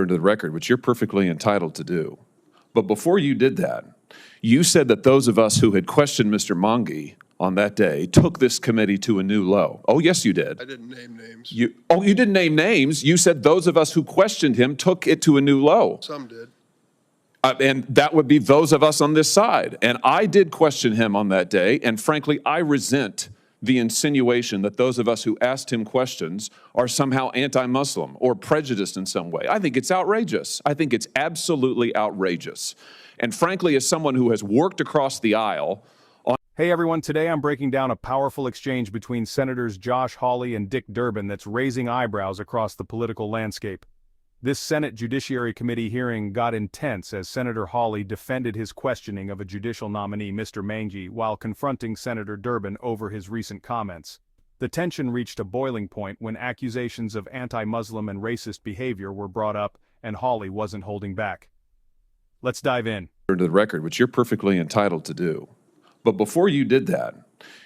To the record, which you're perfectly entitled to do. But before you did that, you said that those of us who had questioned Mr. Mangi on that day took this committee to a new low. Oh, yes, you did. I didn't name names. You didn't name names. You said those of us who questioned him took it to a new low. Some did. And that would be those of us on this side. And I did question him on that day, and frankly, I resent the insinuation that those of us who asked him questions are somehow anti-Muslim or prejudiced in some way. I think it's outrageous. I think it's absolutely outrageous. And frankly, as someone who has worked across the aisle on— Hey everyone, today I'm breaking down a powerful exchange between Senators Josh Hawley and Dick Durbin that's raising eyebrows across the political landscape. This Senate Judiciary Committee hearing got intense as Senator Hawley defended his questioning of a judicial nominee, Mr. Mangi, while confronting Senator Durbin over his recent comments. The tension reached a boiling point when accusations of anti-Muslim and racist behavior were brought up, and Hawley wasn't holding back. Let's dive in. To the record, which you're perfectly entitled to do. But before you did that,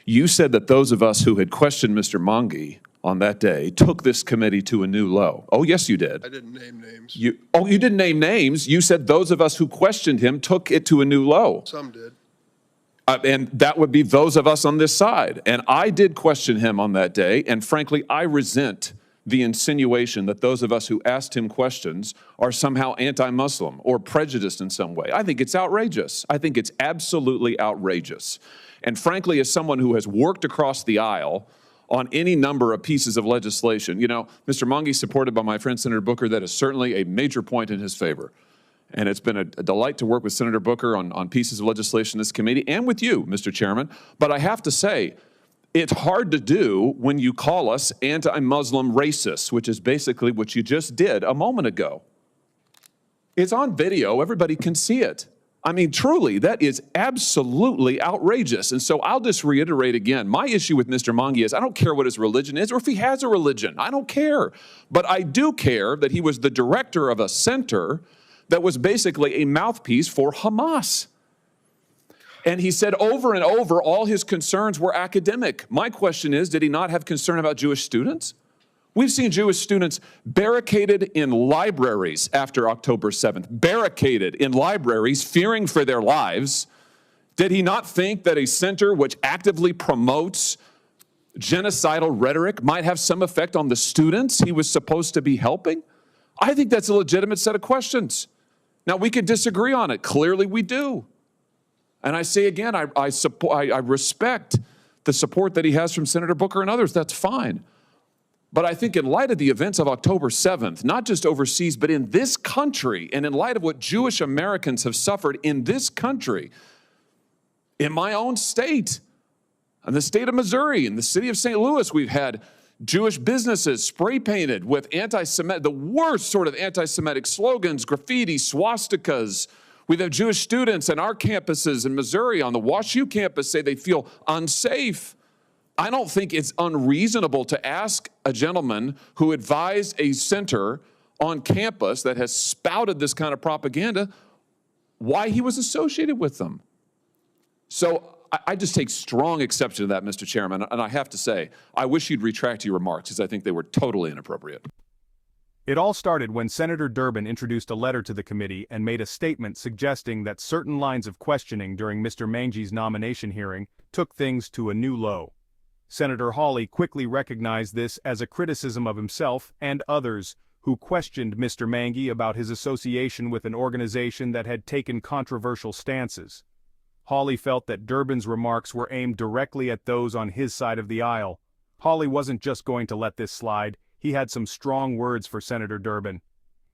you said that those of us who had questioned Mr. Mangi on that day took this committee to a new low. Oh, yes, you did. I didn't name names. You didn't name names. You said those of us who questioned him took it to a new low. Some did. And that would be those of us on this side. And I did question him on that day, and frankly, I resent the insinuation that those of us who asked him questions are somehow anti-Muslim or prejudiced in some way. I think it's outrageous. I think it's absolutely outrageous. And frankly, as someone who has worked across the aisle on any number of pieces of legislation, you know, Mr. Mangi, supported by my friend Senator Booker, that is certainly a major point in his favor. And it's been a delight to work with Senator Booker on pieces of legislation in this committee and with you, Mr. Chairman. But I have to say, it's hard to do when you call us anti-Muslim racists, which is basically what you just did a moment ago. It's on video. Everybody can see it. I mean, truly, that is absolutely outrageous. And so I'll just reiterate again, my issue with Mr. Mangi is I don't care what his religion is or if he has a religion. I don't care. But I do care that he was the director of a center that was basically a mouthpiece for Hamas. And he said over and over all his concerns were academic. My question is, did he not have concern about Jewish students? We've seen Jewish students barricaded in libraries after October 7th, barricaded in libraries, fearing for their lives. Did he not think that a center which actively promotes genocidal rhetoric might have some effect on the students he was supposed to be helping? I think that's a legitimate set of questions. Now, we could disagree on it. Clearly, we do. And I say again, I respect the support that he has from Senator Booker and others. That's fine. But I think in light of the events of October 7th, not just overseas, but in this country, and in light of what Jewish Americans have suffered in this country, in my own state, in the state of Missouri, in the city of St. Louis, we've had Jewish businesses spray painted with the worst sort of anti-Semitic slogans, graffiti, swastikas. We have Jewish students in our campuses in Missouri on the WashU campus say they feel unsafe. I don't think it's unreasonable to ask a gentleman who advised a center on campus that has spouted this kind of propaganda why he was associated with them. So I just take strong exception to that, Mr. Chairman, and I have to say, I wish you'd retract your remarks because I think they were totally inappropriate. It all started when Senator Durbin introduced a letter to the committee and made a statement suggesting that certain lines of questioning during Mr. Mangi's nomination hearing took things to a new low. Senator Hawley quickly recognized this as a criticism of himself and others who questioned Mr. Mangi about his association with an organization that had taken controversial stances. Hawley felt that Durbin's remarks were aimed directly at those on his side of the aisle. Hawley wasn't just going to let this slide. He had some strong words for Senator Durbin.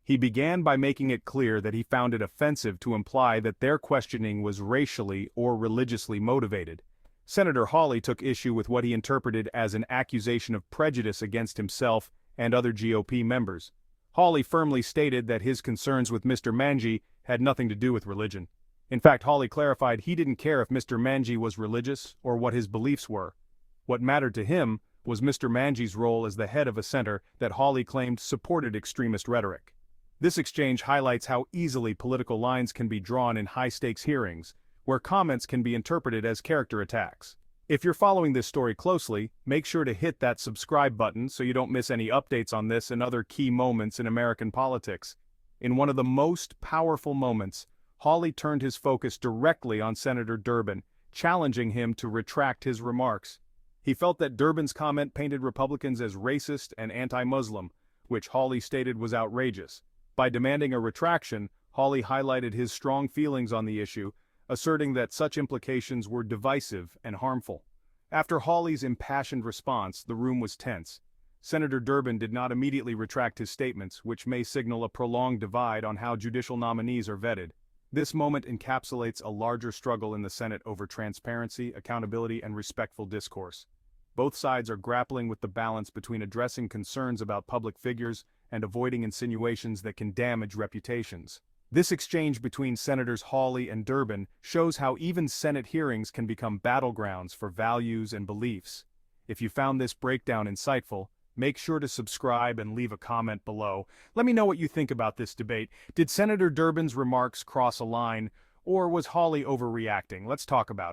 He began by making it clear that he found it offensive to imply that their questioning was racially or religiously motivated. Senator Hawley took issue with what he interpreted as an accusation of prejudice against himself and other GOP members. Hawley firmly stated that his concerns with Mr. Mangi had nothing to do with religion. In fact, Hawley clarified he didn't care if Mr. Mangi was religious or what his beliefs were. What mattered to him was Mr. Mangi's role as the head of a center that Hawley claimed supported extremist rhetoric. This exchange highlights how easily political lines can be drawn in high-stakes hearings, where comments can be interpreted as character attacks. If you're following this story closely, make sure to hit that subscribe button so you don't miss any updates on this and other key moments in American politics. In one of the most powerful moments, Hawley turned his focus directly on Senator Durbin, challenging him to retract his remarks. He felt that Durbin's comment painted Republicans as racist and anti-Muslim, which Hawley stated was outrageous. By demanding a retraction, Hawley highlighted his strong feelings on the issue, asserting that such implications were divisive and harmful. After Hawley's impassioned response, the room was tense. Senator Durbin did not immediately retract his statements, which may signal a prolonged divide on how judicial nominees are vetted. This moment encapsulates a larger struggle in the Senate over transparency, accountability, and respectful discourse. Both sides are grappling with the balance between addressing concerns about public figures and avoiding insinuations that can damage reputations. This exchange between Senators Hawley and Durbin shows how even Senate hearings can become battlegrounds for values and beliefs. If you found this breakdown insightful, make sure to subscribe and leave a comment below. Let me know what you think about this debate. Did Senator Durbin's remarks cross a line, or was Hawley overreacting? Let's talk about it.